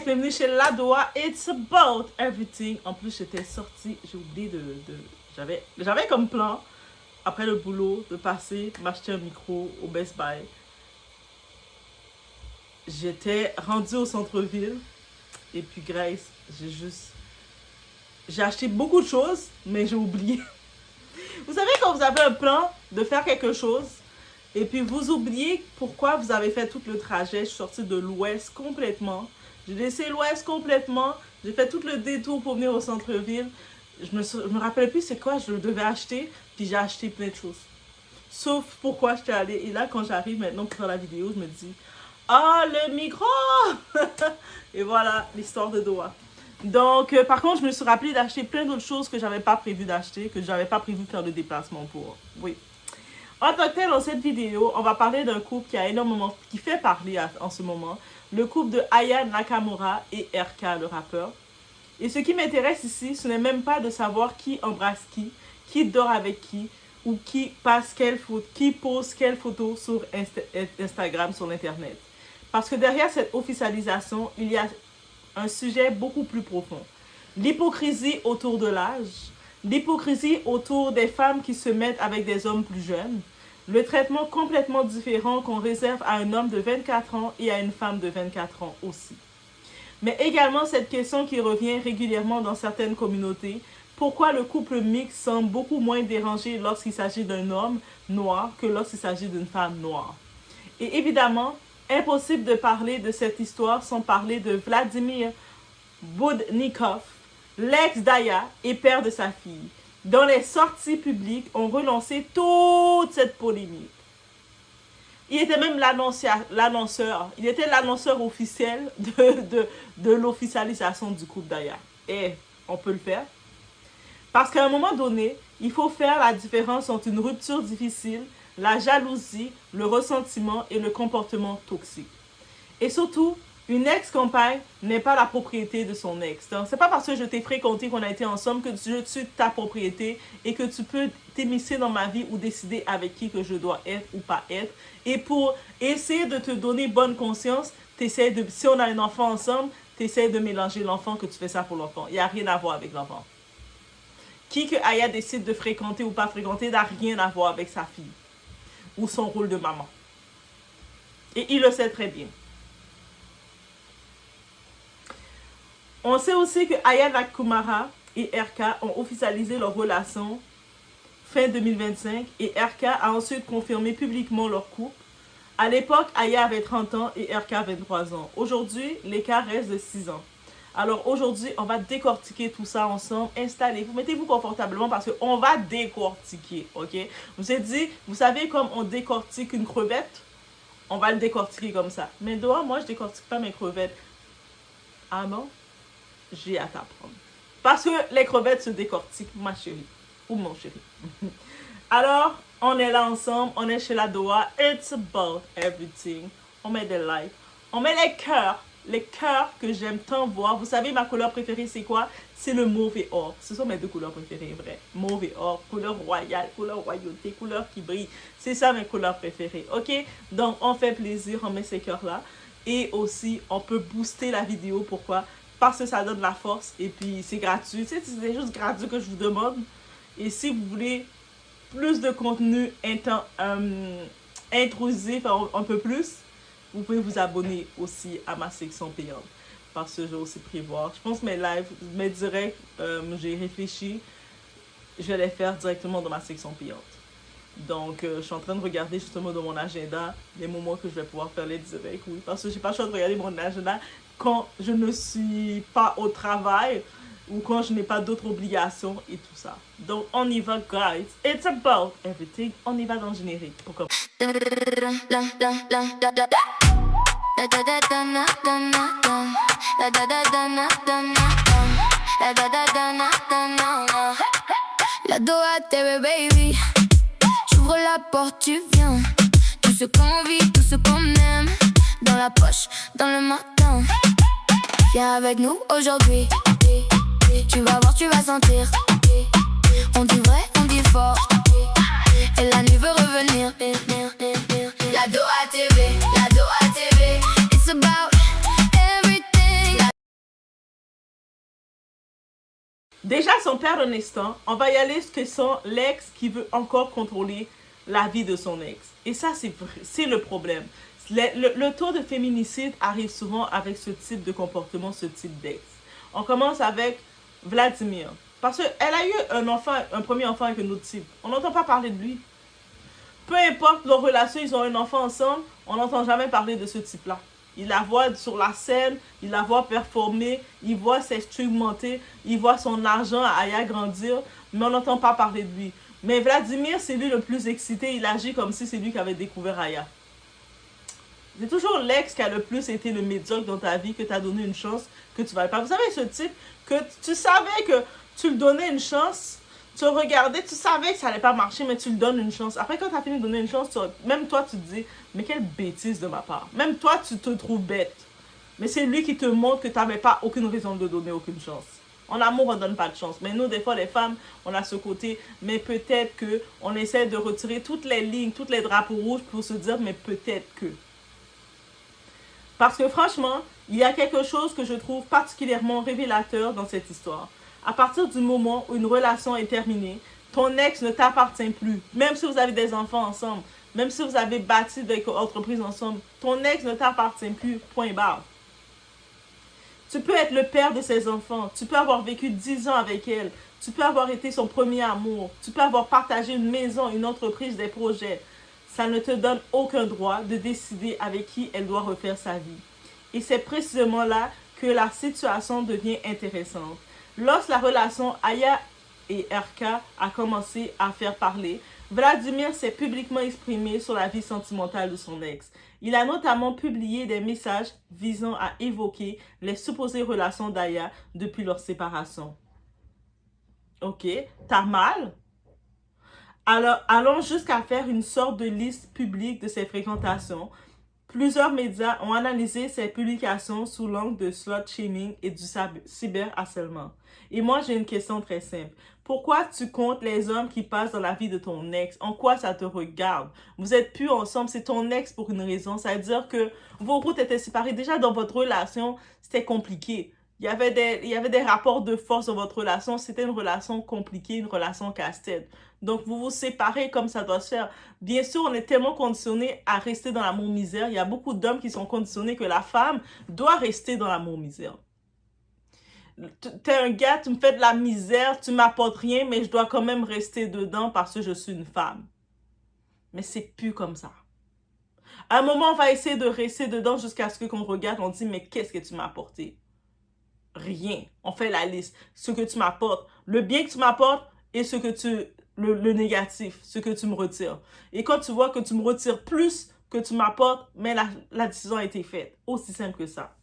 bienvenue chez La Doa. It's about everything. En plus, j'étais sortie, j'ai oublié J'avais comme plan, après le boulot, de passer m'acheter un micro au Best Buy. J'étais rendue au centre-ville. Et puis, Grace, j'ai acheté beaucoup de choses, mais j'ai oublié. Vous savez, quand vous avez un plan de faire quelque chose, et puis vous oubliez pourquoi vous avez fait tout le trajet. Je suis sortie de l'ouest complètement. J'ai laissé l'ouest complètement. J'ai fait tout le détour pour venir au centre-ville. Je me rappelle plus c'est quoi je devais acheter. Puis j'ai acheté plein de choses. Sauf pourquoi j'étais allée. Et là, quand j'arrive maintenant pour faire la vidéo, je me dis « Ah, le micro! » Et voilà, l'histoire de Doha. Donc, par contre, je me suis rappelé d'acheter plein d'autres choses que j'avais pas prévu d'acheter, que j'avais pas prévu de faire le déplacement pour. Oui. En tant que tel, dans cette vidéo, on va parler d'un couple qui fait parler en ce moment. Le couple de Aya Nakamura et RK, le rappeur. Et ce qui m'intéresse ici, ce n'est même pas de savoir qui embrasse qui dort avec qui, ou qui pose quelle photo sur Instagram, sur Internet. Parce que derrière cette officialisation, il y a un sujet beaucoup plus profond. L'hypocrisie autour de l'âge, l'hypocrisie autour des femmes qui se mettent avec des hommes plus jeunes, le traitement complètement différent qu'on réserve à un homme de 24 ans et à une femme de 24 ans aussi. Mais également cette question qui revient régulièrement dans certaines communautés, pourquoi le couple mixte semble beaucoup moins dérangé lorsqu'il s'agit d'un homme noir que lorsqu'il s'agit d'une femme noire. Et évidemment, impossible de parler de cette histoire sans parler de Vladimir Boudnikov, l'ex d'Aya et père de sa fille, dont les sorties publiques ont relancé toute cette polémique. Il était même l'annonceur, il était l'annonceur officiel de l'officialisation du couple d'Aya. Et on peut le faire. Parce qu'à un moment donné, il faut faire la différence entre une rupture difficile, la jalousie, le ressentiment et le comportement toxique. Et surtout, une ex-compagne n'est pas la propriété de son ex. Donc, c'est pas parce que je t'ai fréquenté, qu'on a été ensemble, que je suis ta propriété et que tu peux t'émisser dans ma vie ou décider avec qui que je dois être ou pas être. Et pour essayer de te donner bonne conscience, si on a un enfant ensemble, tu essaies de mélanger l'enfant, que tu fais ça pour l'enfant. Il n'y a rien à voir avec l'enfant. Qui que Aya décide de fréquenter ou pas fréquenter n'a rien à voir avec sa fille ou son rôle de maman. Et il le sait très bien. On sait aussi que Aya Nakamura et RK ont officialisé leur relation fin 2025 et RK a ensuite confirmé publiquement leur couple. À l'époque, Aya avait 30 ans et RK 23 ans. Aujourd'hui, l'écart reste de 6 ans. Alors aujourd'hui, on va décortiquer tout ça ensemble. Installez-vous, mettez-vous confortablement parce qu'on va décortiquer, ok? Vous savez comme on décortique une crevette? On va le décortiquer comme ça. Mais Doha, moi je décortique pas mes crevettes. Ah non? J'ai à t'apprendre. Parce que les crevettes se décortiquent, ma chérie. Ou mon chéri. Alors, on est là ensemble. On est chez La Doha. It's about everything. On met des likes. On met les cœurs. Les cœurs que j'aime tant voir. Vous savez, ma couleur préférée, c'est quoi? C'est le mauve et or. Ce sont mes deux couleurs préférées, vrai. Mauve et or. Couleur royale, couleur royauté, couleur qui brille. C'est ça mes couleurs préférées, ok? Donc, on fait plaisir. On met ces cœurs-là. Et aussi, on peut booster la vidéo. Pourquoi? Parce que ça donne la force et puis c'est gratuit. C'est des choses gratuites que je vous demande. Et si vous voulez plus de contenu intrusif, un peu plus, vous pouvez vous abonner aussi à ma section payante. Parce que j'ai aussi prévoir. Je pense que mes lives, mes directs, j'ai réfléchi. Je vais les faire directement dans ma section payante. Donc, je suis en train de regarder justement dans mon agenda les moments que je vais pouvoir faire les directs. Oui, parce que je n'ai pas le choix de regarder mon agenda quand je ne suis pas au travail ou quand je n'ai pas d'autres obligations et tout ça. Donc, on y va, guys. It's about everything. On y va dans le générique. Pourquoi? La Doha TV, baby. J'ouvre la porte, tu viens. Tout ce qu'on vit, tout ce qu'on aime. Dans la poche, dans le matin. Viens avec nous aujourd'hui. Tu vas voir, tu vas sentir. On dit vrai, on dit fort. Et la nuit veut revenir. La Doha TV, la Doha TV. It's about Déjà, sans perdre un instant, on va y aller ce que sont l'ex qui veut encore contrôler la vie de son ex. Et ça, c'est le problème. Le taux de féminicide arrive souvent avec ce type de comportement, ce type d'ex. On commence avec Vladimir. Parce qu'elle a eu un premier enfant avec un autre type. On n'entend pas parler de lui. Peu importe leur relation, ils ont un enfant ensemble, on n'entend jamais parler de ce type-là. Il la voit sur la scène, il la voit performer, il voit s'expérimenter, il voit son argent à y agrandir, mais on n'entend pas parler de lui. Mais Vladimir, c'est lui le plus excité, il agit comme si c'est lui qui avait découvert Aya. C'est toujours l'ex qui a le plus été le médiocre dans ta vie, que tu as donné une chance, que tu ne vas pas. Vous savez, ce type, que tu savais que tu lui donnais une chance, tu le regardais, tu savais que ça n'allait pas marcher, mais tu lui donnes une chance. Après, quand tu as fini de donner une chance, même toi, tu te dis, mais quelle bêtise de ma part. Même toi, tu te trouves bête. Mais c'est lui qui te montre que tu n'avais pas aucune raison de donner aucune chance. En amour, on ne donne pas de chance. Mais nous, des fois, les femmes, on a ce côté, mais peut-être qu'on essaie de retirer toutes les lignes, toutes les drapeaux rouges pour se dire, mais peut-être que. Parce que franchement, il y a quelque chose que je trouve particulièrement révélateur dans cette histoire. À partir du moment où une relation est terminée, ton ex ne t'appartient plus. Même si vous avez des enfants ensemble, même si vous avez bâti des entreprises ensemble, ton ex ne t'appartient plus, point barre. Tu peux être le père de ses enfants, tu peux avoir vécu 10 ans avec elle, tu peux avoir été son premier amour, tu peux avoir partagé une maison, une entreprise, des projets. Ça ne te donne aucun droit de décider avec qui elle doit refaire sa vie. Et c'est précisément là que la situation devient intéressante. Lorsque la relation Aya et RK a commencé à faire parler, Vladimir s'est publiquement exprimé sur la vie sentimentale de son ex. Il a notamment publié des messages visant à évoquer les supposées relations d'Aya depuis leur séparation. Ok, t'as mal? Alors, allons jusqu'à faire une sorte de liste publique de ses fréquentations. Plusieurs médias ont analysé ces publications sous l'angle de slut-shaming et du cyberharcèlement. Et moi, j'ai une question très simple. Pourquoi tu comptes les hommes qui passent dans la vie de ton ex? En quoi ça te regarde? Vous êtes plus ensemble, c'est ton ex pour une raison. Ça veut dire que vos routes étaient séparées. Déjà, dans votre relation, c'était compliqué. Il y avait des rapports de force dans votre relation. C'était une relation compliquée, une relation casse-tête. Donc, vous vous séparez comme ça doit se faire. Bien sûr, on est tellement conditionné à rester dans l'amour-misère. Il y a beaucoup d'hommes qui sont conditionnés que la femme doit rester dans l'amour-misère. T'es un gars, tu me fais de la misère, tu m'apportes rien, mais je dois quand même rester dedans parce que je suis une femme. Mais c'est plus comme ça. À un moment, on va essayer de rester dedans jusqu'à ce qu'on regarde, on dit, mais qu'est-ce que tu m'as apporté? Rien. On fait la liste. Ce que tu m'apportes, le bien que tu m'apportes et ce que le négatif, ce que tu me retires. Et quand tu vois que tu me retires plus que tu m'apportes, mais la décision a été faite. Aussi simple que ça.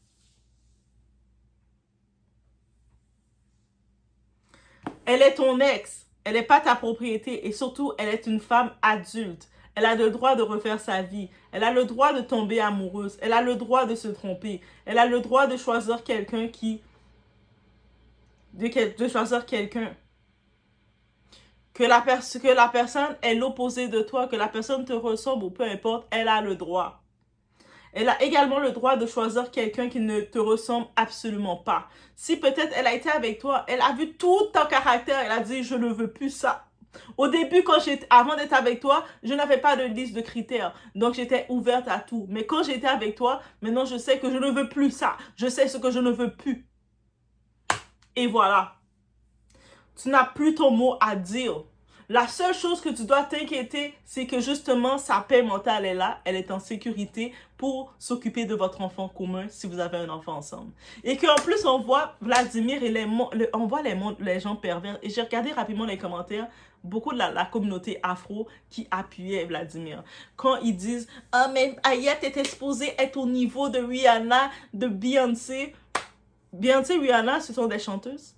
Elle est ton ex. Elle n'est pas ta propriété. Et surtout, elle est une femme adulte. Elle a le droit de refaire sa vie. Elle a le droit de tomber amoureuse. Elle a le droit de se tromper. Elle a le droit de choisir quelqu'un de choisir quelqu'un. Que la personne est l'opposé de toi, que la personne te ressemble ou peu importe, elle a le droit. Elle a également le droit de choisir quelqu'un qui ne te ressemble absolument pas. Si peut-être elle a été avec toi, elle a vu tout ton caractère, elle a dit « je ne veux plus ça ». Au début, avant d'être avec toi, je n'avais pas de liste de critères. Donc, j'étais ouverte à tout. Mais quand j'étais avec toi, maintenant, je sais que je ne veux plus ça. Je sais ce que je ne veux plus. Et voilà. Tu n'as plus ton mot à dire. La seule chose que tu dois t'inquiéter, c'est que justement, sa paix mentale est là. Elle est en sécurité pour s'occuper de votre enfant commun si vous avez un enfant ensemble. Et qu'en plus, on voit Vladimir et on voit les gens pervers. Et j'ai regardé rapidement les commentaires. Beaucoup de la communauté afro qui appuyait Vladimir. Quand ils disent « Ah, mais Aya, t'étais supposée être au niveau de Rihanna, de Beyoncé. » Beyoncé et Rihanna, ce sont des chanteuses.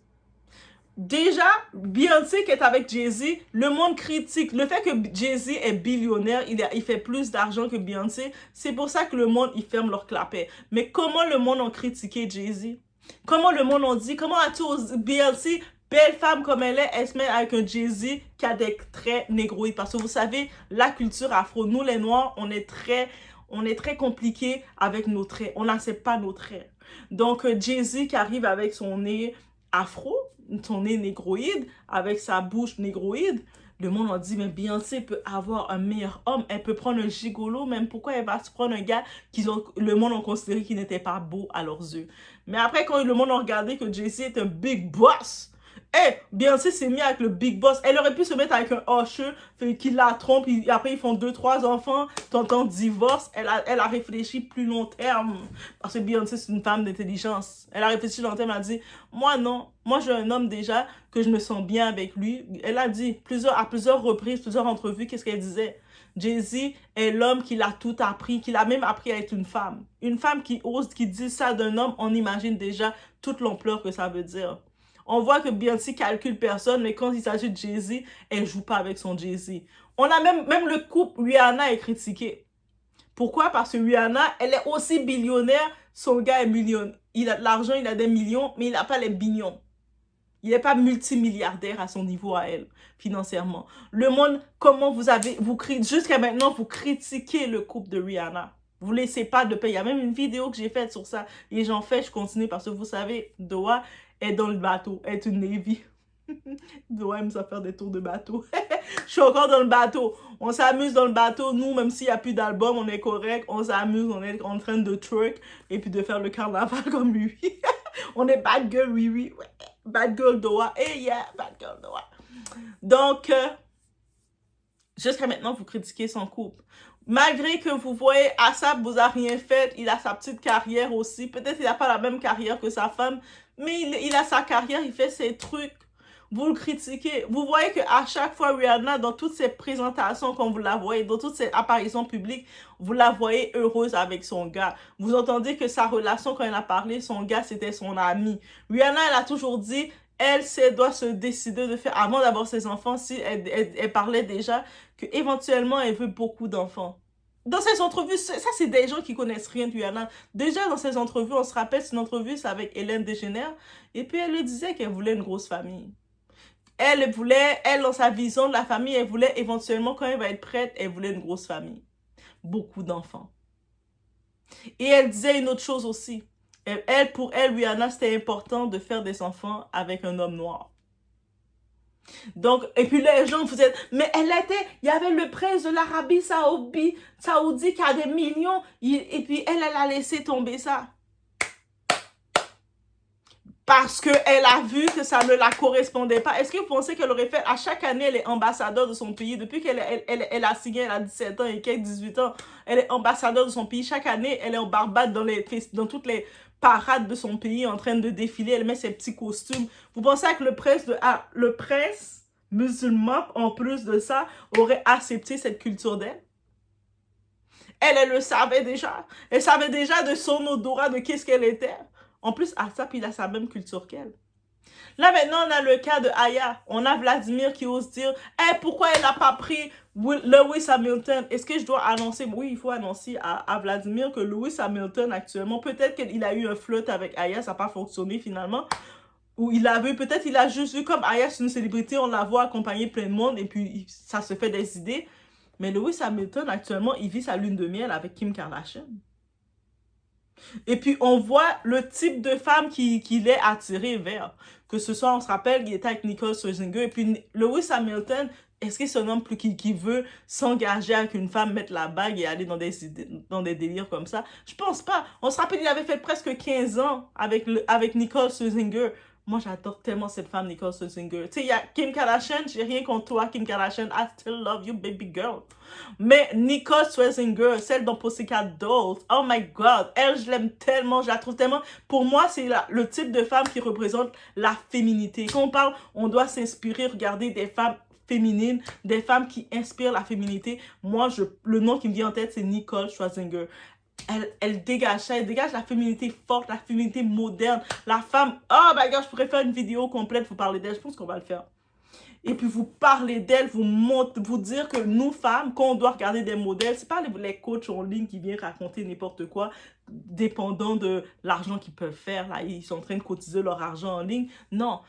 Déjà, Beyoncé qui est avec Jay-Z, le monde critique. Le fait que Jay-Z est billionnaire, il fait plus d'argent que Beyoncé, c'est pour ça que le monde, il ferme leur clapet. Mais comment le monde a critiqué Jay-Z? Comment le monde a dit, comment a-t-il osé Beyoncé, belle femme comme elle se met avec un Jay-Z qui a des traits négroïdes? Parce que vous savez, la culture afro, nous les Noirs, on est très compliqués avec nos traits. On n'accepte pas nos traits. Donc, Jay-Z qui arrive avec son nez afro, son nez négroïde, avec sa bouche négroïde, le monde a dit, mais Beyoncé peut avoir un meilleur homme, elle peut prendre un gigolo, même pourquoi elle va se prendre un gars le monde a considéré qu'il n'était pas beau à leurs yeux. Mais après, quand le monde a regardé que Jay-Z est un big boss, Beyoncé s'est mis avec le big boss. Elle aurait pu se mettre avec un usher qui la trompe, et après ils font 2-3 enfants, t'entends divorce. Elle a réfléchi plus long terme, parce que Beyoncé c'est une femme d'intelligence. Elle a réfléchi long terme, elle a dit, moi non, moi j'ai un homme déjà, que je me sens bien avec lui. Elle a dit à plusieurs reprises, plusieurs entrevues, qu'est-ce qu'elle disait? Jay-Z est l'homme qui l'a tout appris, qui l'a même appris à être une femme. Une femme qui ose, qui dit ça d'un homme, on imagine déjà toute l'ampleur que ça veut dire. On voit que Beyoncé calcule personne, mais quand il s'agit de Jay-Z, elle joue pas avec son Jay-Z. On a même le couple Rihanna est critiqué. Pourquoi? Parce que Rihanna, elle est aussi billionnaire, son gars est millionnaire. Il a de l'argent, il a des millions, mais il n'a pas les billions. Il n'est pas multimilliardaire à son niveau à elle, financièrement. Le monde, comment jusqu'à maintenant, vous critiquez le couple de Rihanna. Vous ne laissez pas de paix. Il y a même une vidéo que j'ai faite sur ça. Et j'en fais, je continue parce que vous savez, Doha est dans le bateau, est une Navy. Doha aime ça faire des tours de bateau. Je suis encore dans le bateau. On s'amuse dans le bateau. Nous, même s'il n'y a plus d'album, on est correct. On s'amuse, on est en train de twerk et puis de faire le carnaval comme lui. On est bad girl, oui, oui. Bad girl Doha. Eh yeah, bad girl Doha. Donc, jusqu'à maintenant, vous critiquez son couple. Malgré que vous voyez, Asap vous a rien fait, il a sa petite carrière aussi. Peut-être qu'il n'a pas la même carrière que sa femme, mais il a sa carrière, il fait ses trucs. Vous le critiquez. Vous voyez qu'à chaque fois, Rihanna, dans toutes ses présentations, quand vous la voyez, dans toutes ses apparitions publiques, vous la voyez heureuse avec son gars. Vous entendez que sa relation, quand elle a parlé, son gars, c'était son ami. Rihanna, elle a toujours dit, elle doit se décider de faire, avant d'avoir ses enfants, si elle parlait déjà qu'éventuellement, elle veut beaucoup d'enfants. Dans ces entrevues, ça c'est des gens qui connaissent rien de Rihanna. Déjà dans ces entrevues, on se rappelle, c'est une entrevue, c'est avec Hélène Degeneres, et puis elle lui disait qu'elle voulait une grosse famille. Elle dans sa vision de la famille, elle voulait éventuellement, quand elle va être prête, elle voulait une grosse famille. Beaucoup d'enfants. Et elle disait une autre chose aussi. Pour elle, Rihanna, c'était important de faire des enfants avec un homme noir. Donc, et puis les gens, vous êtes, mais il y avait le prince de l'Arabie Saoudite qui a des millions, et puis elle a laissé tomber ça. Parce qu'elle a vu que ça ne la correspondait pas. Est-ce que vous pensez qu'elle aurait fait, à chaque année, elle est ambassadeur de son pays, depuis qu'elle a signé, elle a 17 ans et qu'elle a 18 ans, elle est ambassadeur de son pays. Chaque année, elle est en Barbade dans toutes les parade de son pays en train de défiler, elle met ses petits costumes. Vous pensez que le prince musulman, en plus de ça, aurait accepté cette culture d'elle? Elle le savait déjà. Elle savait déjà de son odorat, de qu'est-ce qu'elle était. En plus, Asap, il a sa même culture qu'elle. Là, maintenant, on a le cas de Aya. On a Vladimir qui ose dire, pourquoi elle n'a pas pris Lewis Hamilton? Est-ce que je dois annoncer? Oui, il faut annoncer à Vladimir que Lewis Hamilton, actuellement, peut-être qu'il a eu un flirt avec Aya, ça n'a pas fonctionné finalement. Ou peut-être il a juste vu, comme Aya, c'est une célébrité, on la voit accompagner plein de monde et puis ça se fait des idées. Mais Lewis Hamilton, actuellement, il vit sa lune de miel avec Kim Kardashian. Et puis, on voit le type de femme qu'il est attiré vers. Que ce soit, on se rappelle, il était avec Nicole Scherzinger. Et puis, Lewis Hamilton, est-ce que c'est un homme qui veut s'engager avec une femme, mettre la bague et aller dans des délires comme ça? Je pense pas. On se rappelle, il avait fait presque 15 ans avec Nicole Scherzinger. Moi, j'adore tellement cette femme, Nicole Scherzinger. Tu sais, il y a Kim Kardashian, j'ai rien contre toi, Kim Kardashian. I still love you, baby girl. Mais Nicole Scherzinger, celle dans Pussycat Dolls, oh my God, elle, je l'aime tellement, je la trouve tellement... Pour moi, c'est le type de femme qui représente la féminité. Quand on parle, on doit s'inspirer, regarder des femmes féminines, des femmes qui inspirent la féminité. Moi, le nom qui me vient en tête, c'est Nicole Scherzinger. Elle dégage ça, elle dégage la féminité forte, la féminité moderne, la femme, oh my God, je pourrais faire une vidéo complète, vous parler d'elle, je pense qu'on va le faire. Et puis vous parlez d'elle, vous dire que nous femmes, quand on doit regarder des modèles, c'est pas les coachs en ligne qui viennent raconter n'importe quoi, dépendant de l'argent qu'ils peuvent faire, là, ils sont en train de cotiser leur argent en ligne. Non,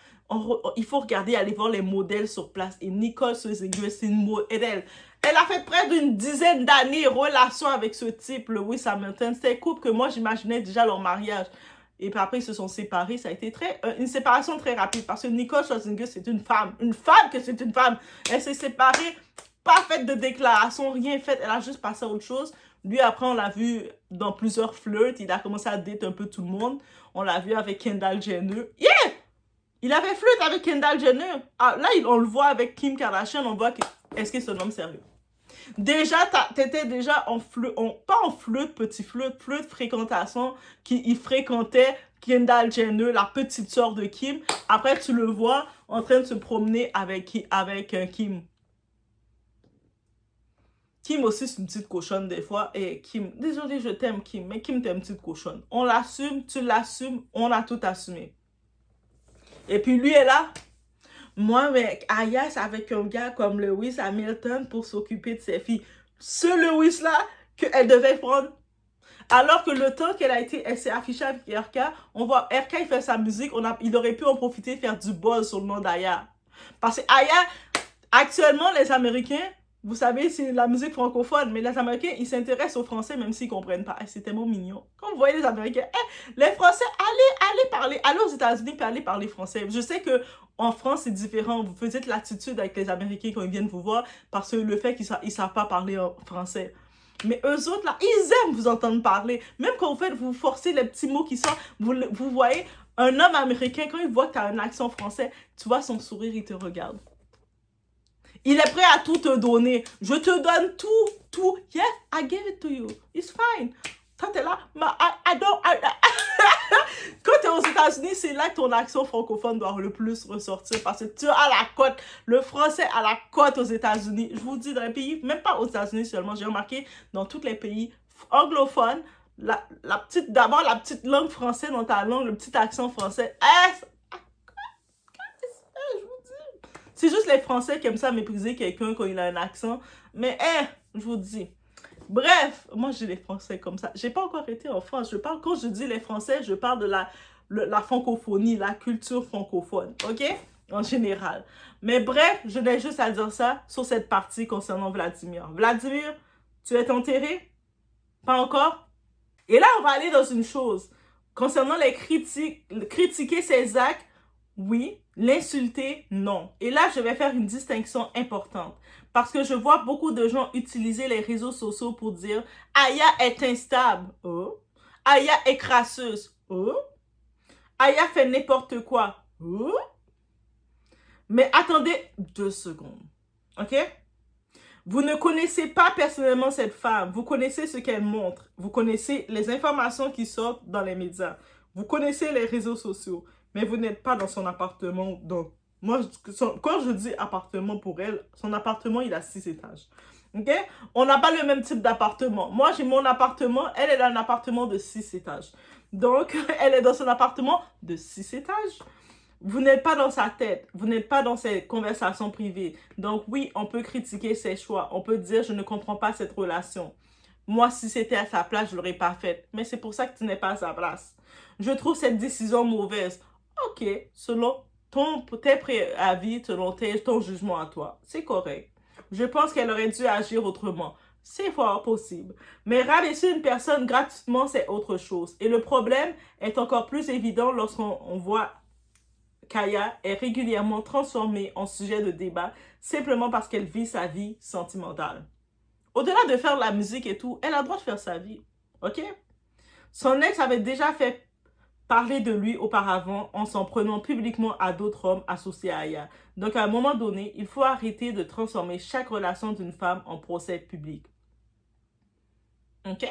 il faut regarder, aller voir les modèles sur place. Et Nicole Scherzinger, c'est une modèle. Elle a fait près d'une dizaine d'années relation avec ce type, Lewis Hamilton. C'était un couple que moi, j'imaginais déjà leur mariage. Et puis après, ils se sont séparés. Ça a été une séparation très rapide parce que Nicole Scherzinger, c'est une femme. Une femme que c'est une femme. Elle s'est séparée, pas faite de déclaration, rien fait. Elle a juste passé à autre chose. Lui, après, on l'a vu dans plusieurs flirts. Il a commencé à date un peu tout le monde. On l'a vu avec Kendall Jenner. Yeah! Il avait flirté avec Kendall Jenner. Ah, là, on le voit avec Kim Kardashian. On voit est-ce qu'il est un homme sérieux? Déjà, t'étais déjà en flirт, pas en flirt, petit flirt fréquentation, il fréquentait Kendall Jenner, la petite sœur de Kim. Après, tu le vois en train de se promener avec Kim. Kim aussi, c'est une petite cochonne des fois. Et Kim, désolé, je t'aime Kim, mais Kim, t'es une petite cochonne. On l'assume, tu l'assumes, on a tout assumé. Et puis lui est là. Moi, mais Aya, c'est avec un gars comme Lewis Hamilton pour s'occuper de ses filles. Ce Lewis-là, qu'elle devait prendre. Alors que le temps elle s'est affichée avec RK, on voit RK, il fait sa musique, il aurait pu en profiter, faire du buzz sur le nom d'Aya. Parce que Aya, actuellement, les Américains, vous savez, c'est la musique francophone, mais les Américains, ils s'intéressent aux Français, même s'ils ne comprennent pas. C'est tellement mignon. Quand vous voyez les Américains, les Français, allez aux États-Unis, puis allez parler français. Je sais que en France, c'est différent. Vous faisiez de l'attitude avec les Américains quand ils viennent vous voir, parce que le fait qu'ils ne savent pas parler en français. Mais eux autres, là, ils aiment vous entendre parler. Même quand vous forcez les petits mots qui sortent, vous voyez, un homme américain, quand il voit que tu as un accent français, tu vois son sourire, il te regarde. Il est prêt à tout te donner. Je te donne tout. Yes, I gave it to you. It's fine. Quand t'es là, quand t'es aux États-Unis, c'est là que ton accent francophone doit le plus ressortir parce que tu as la cote. Le français a la cote aux États-Unis. Je vous dis, dans les pays, même pas aux États-Unis seulement, j'ai remarqué dans tous les pays anglophones, d'abord la petite langue française dans ta langue, le petit accent français. C'est juste les Français qui aiment ça mépriser quelqu'un quand il a un accent. Mais, je vous dis. Bref, moi, j'ai les Français comme ça. J'ai pas encore été en France. Quand je dis les Français, je parle de la francophonie, la culture francophone. OK? En général. Mais bref, je n'ai juste à dire ça sur cette partie concernant Vladimir. Vladimir, tu es enterré? Pas encore? Et là, on va aller dans une chose. Concernant les critiquer ses actes, oui. L'insulter, non. Et là, je vais faire une distinction importante. Parce que je vois beaucoup de gens utiliser les réseaux sociaux pour dire « Aya est instable. Oh. Aya est crasseuse. Oh. Aya fait n'importe quoi. Oh. » Mais attendez 2 secondes. OK? Vous ne connaissez pas personnellement cette femme. Vous connaissez ce qu'elle montre. Vous connaissez les informations qui sortent dans les médias. Vous connaissez les réseaux sociaux. Mais vous n'êtes pas dans son appartement. Donc, moi, quand je dis appartement pour elle, son appartement, il a 6 étages. OK? On n'a pas le même type d'appartement. Moi, j'ai mon appartement. Elle a un appartement de 6 étages. Donc, elle est dans son appartement de 6 étages. Vous n'êtes pas dans sa tête. Vous n'êtes pas dans ses conversations privées. Donc, oui, on peut critiquer ses choix. On peut dire, je ne comprends pas cette relation. Moi, si c'était à sa place, je ne l'aurais pas faite. Mais c'est pour ça que tu n'es pas à sa place. Je trouve cette décision mauvaise. OK, selon tes préavis, selon ton jugement à toi, c'est correct. Je pense qu'elle aurait dû agir autrement. C'est fort possible. Mais rabaisser une personne gratuitement, c'est autre chose. Et le problème est encore plus évident lorsqu'on voit qu'Aya est régulièrement transformée en sujet de débat simplement parce qu'elle vit sa vie sentimentale. Au-delà de faire de la musique et tout, elle a le droit de faire sa vie. OK? Son ex avait déjà fait parler de lui auparavant en s'en prenant publiquement à d'autres hommes associés à Aya. Donc, à un moment donné, il faut arrêter de transformer chaque relation d'une femme en procès public. OK?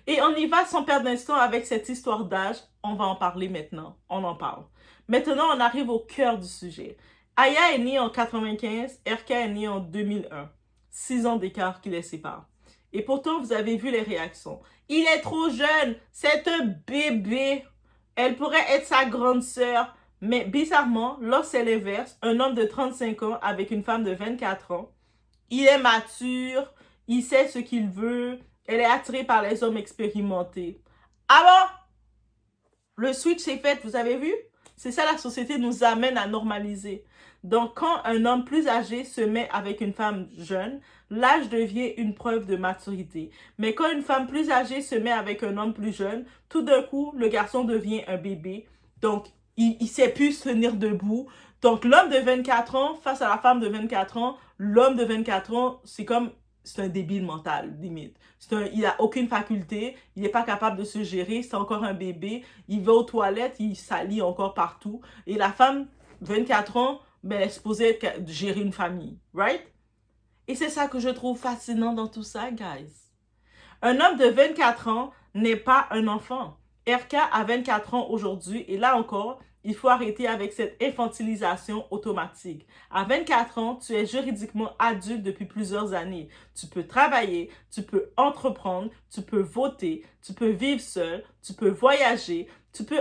Et on y va sans perdre d'instant avec cette histoire d'âge. On va en parler maintenant. On en parle. Maintenant, on arrive au cœur du sujet. Aya est née en 1995, RK est née en 2001. 6 ans d'écart qui les sépare. Et pourtant, vous avez vu les réactions. Il est trop jeune, c'est un bébé. Elle pourrait être sa grande sœur. Mais bizarrement, lorsque c'est l'inverse, un homme de 35 ans avec une femme de 24 ans, il est mature, il sait ce qu'il veut, elle est attirée par les hommes expérimentés. Alors, le switch est fait, vous avez vu? C'est ça, la société nous amène à normaliser. Donc, quand un homme plus âgé se met avec une femme jeune, l'âge devient une preuve de maturité. Mais quand une femme plus âgée se met avec un homme plus jeune, tout d'un coup, le garçon devient un bébé. Donc, il ne sait plus se tenir debout. Donc, l'homme de 24 ans face à la femme de 24 ans, l'homme de 24 ans, c'est un débile mental, limite. Il n'a aucune faculté, il n'est pas capable de se gérer, c'est encore un bébé, il va aux toilettes, il s'allie encore partout. Et la femme, 24 ans, ben, elle est supposée gérer une famille, right? Et c'est ça que je trouve fascinant dans tout ça, guys. Un homme de 24 ans n'est pas un enfant. RK a 24 ans aujourd'hui, et là encore, il faut arrêter avec cette infantilisation automatique. À 24 ans, tu es juridiquement adulte depuis plusieurs années. Tu peux travailler, tu peux entreprendre, tu peux voter, tu peux vivre seul, tu peux voyager, tu peux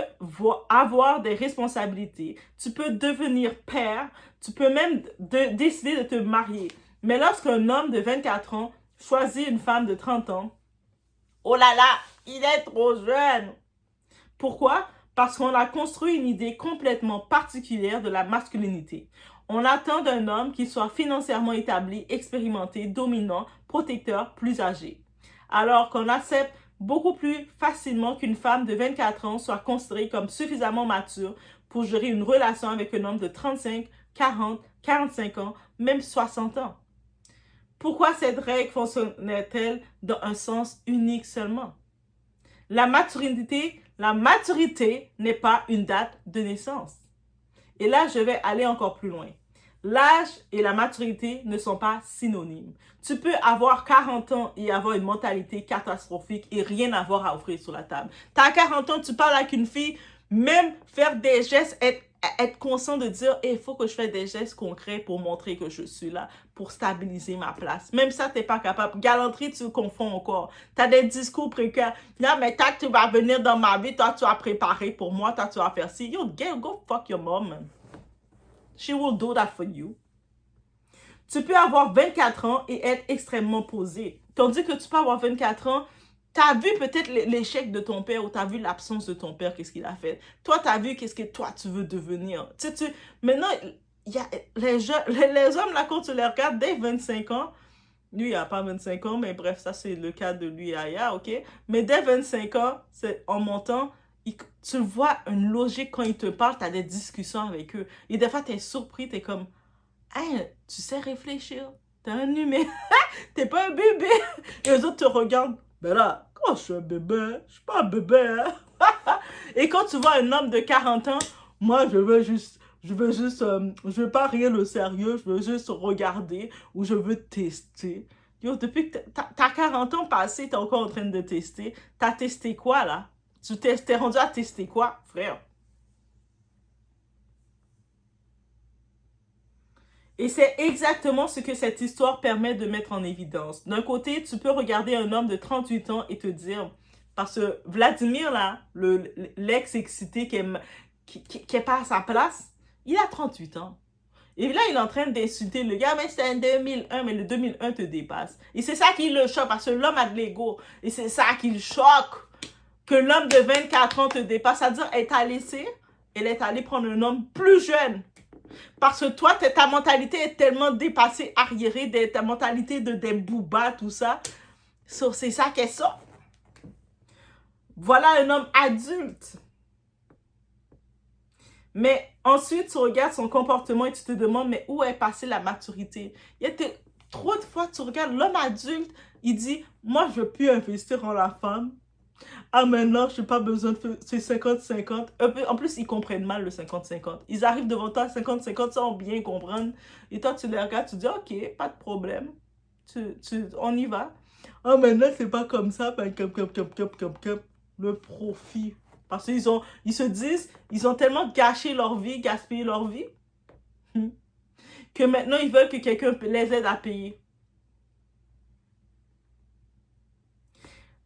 avoir des responsabilités, tu peux devenir père, tu peux même décider de te marier. Mais lorsqu'un homme de 24 ans choisit une femme de 30 ans, oh là là, il est trop jeune. Pourquoi? Parce qu'on a construit une idée complètement particulière de la masculinité. On attend d'un homme qu'il soit financièrement établi, expérimenté, dominant, protecteur, plus âgé. Alors qu'on accepte beaucoup plus facilement qu'une femme de 24 ans soit considérée comme suffisamment mature pour gérer une relation avec un homme de 35, 40, 45 ans, même 60 ans. Pourquoi cette règle fonctionnait-elle dans un sens unique seulement? La maturité n'est pas une date de naissance. Et là, je vais aller encore plus loin. L'âge et la maturité ne sont pas synonymes. Tu peux avoir 40 ans et avoir une mentalité catastrophique et rien avoir à offrir sur la table. Tu as 40 ans, tu parles avec une fille, même faire des gestes, être conscient de dire il faut que je fasse des gestes concrets pour montrer que je suis là, pour stabiliser ma place. Même ça, tu n'es pas capable. Galanterie, tu confonds encore. Tu as des discours précaires. Non, mais toi, tu vas venir dans ma vie, toi, tu vas préparer pour moi, toi, tu vas faire ci. Yo, go fuck your mom, man. She will do that for you. Tu peux avoir 24 ans et être extrêmement posé. Tandis que tu peux avoir 24 ans, tu as vu peut-être l'échec de ton père ou tu as vu l'absence de ton père, qu'est-ce qu'il a fait. Toi, tu as vu qu'est-ce que toi, tu veux devenir. Maintenant, y a les hommes, là, quand tu les regardes, dès 25 ans, lui, il n'a pas 25 ans, mais bref, ça, c'est le cas de lui et Aya, ok? Mais dès 25 ans, en montant, tu vois une logique quand ils te parlent, tu as des discussions avec eux. Et des fois, tu es surpris, tu es comme, hey, tu sais réfléchir, tu es un humain, tu pas un bébé. Et les autres te regardent, ben là, quand je suis un bébé, je suis pas un bébé. Hein? Et quand tu vois un homme de 40 ans, moi, je veux pas rien au sérieux, je veux juste regarder ou je veux tester. Yo, depuis que t'as 40 ans passés, t'es encore en train de tester. T'as testé quoi, là? T'es rendu à tester quoi, frère? Et c'est exactement ce que cette histoire permet de mettre en évidence. D'un côté, tu peux regarder un homme de 38 ans et te dire, parce que Vladimir, là, l'ex-excité qui est pas à sa place, il a 38 ans. Et là, il est en train d'insulter le gars, mais c'est un 2001, mais le 2001 te dépasse. Et c'est ça qui le choque, parce que l'homme a de l'ego. Et c'est ça qui le choque, que l'homme de 24 ans te dépasse. C'est-à-dire, elle est allée prendre un homme plus jeune. Parce que toi, ta mentalité est tellement dépassée, arriérée, ta mentalité des boobas, tout ça. C'est ça qu'elle sort. Voilà un homme adulte. Mais ensuite, tu regardes son comportement et tu te demandes, mais où est passée la maturité? Il y a trop de fois, tu regardes l'homme adulte, il dit, moi, je veux plus investir en la femme. Ah, maintenant, je n'ai pas besoin de faire, c'est 50-50. En plus, ils comprennent mal le 50-50. Ils arrivent devant toi 50-50 sans bien comprendre. Et toi, tu les regardes, tu dis, ok, pas de problème. On y va. Ah, maintenant, c'est pas comme ça. Ben, le profit. Parce qu'ils se disent, ils ont tellement gâché leur vie, gaspillé leur vie, que maintenant, ils veulent que quelqu'un les aide à payer.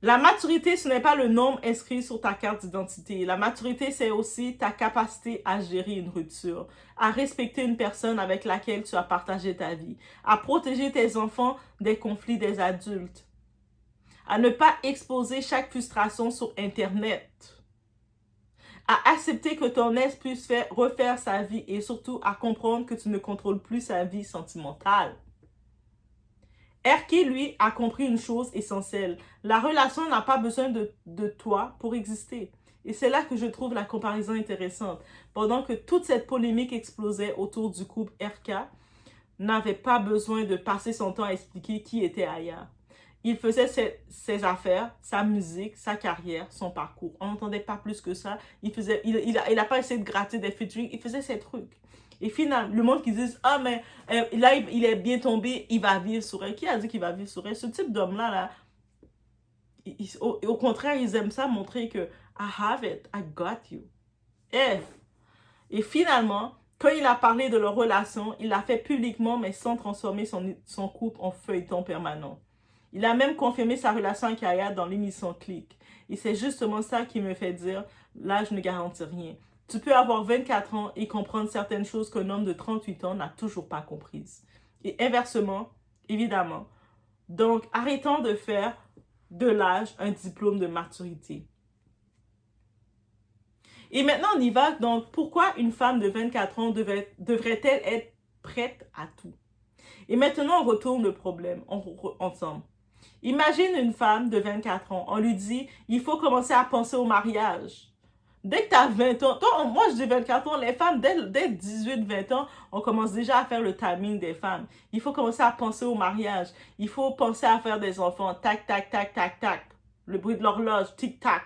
La maturité, ce n'est pas le nombre inscrit sur ta carte d'identité. La maturité, c'est aussi ta capacité à gérer une rupture, à respecter une personne avec laquelle tu as partagé ta vie, à protéger tes enfants des conflits des adultes, à ne pas exposer chaque frustration sur Internet, à accepter que ton ex puisse refaire sa vie et surtout à comprendre que tu ne contrôles plus sa vie sentimentale. Erki, lui, a compris une chose essentielle. La relation n'a pas besoin de toi pour exister. Et c'est là que je trouve la comparaison intéressante. Pendant que toute cette polémique explosait autour du couple RK, n'avait pas besoin de passer son temps à expliquer qui était Aya. Il faisait ses affaires, sa musique, sa carrière, son parcours. On n'entendait pas plus que ça. Il a pas essayé de gratter des featuring, il faisait ses trucs. Et finalement, le monde qui dit « Ah, mais là, il est bien tombé, il va vivre sur elle. » Qui a dit qu'il va vivre sur elle? Ce type d'homme-là, au contraire, ils aiment ça montrer que « I have it, I got you. » Et finalement, quand il a parlé de leur relation, il l'a fait publiquement, mais sans transformer son couple en feuilleton permanent. Il a même confirmé sa relation avec Aya dans l'émission Click. Et c'est justement ça qui me fait dire, là, je ne garantis rien. Tu peux avoir 24 ans et comprendre certaines choses qu'un homme de 38 ans n'a toujours pas comprises. Et inversement, évidemment. Donc, arrêtons de faire de l'âge un diplôme de maturité. Et maintenant, on y va. Donc, pourquoi une femme de 24 ans devrait-elle être prête à tout? Et maintenant, on retourne le problème ensemble. Imagine une femme de 24 ans. On lui dit, il faut commencer à penser au mariage. Dès que tu as 20 ans, moi je dis 24 ans, les femmes, dès 18-20 ans, on commence déjà à faire le timing des femmes. Il faut commencer à penser au mariage. Il faut penser à faire des enfants. Tac, tac, tac, tac, tac. Le bruit de l'horloge, tic-tac.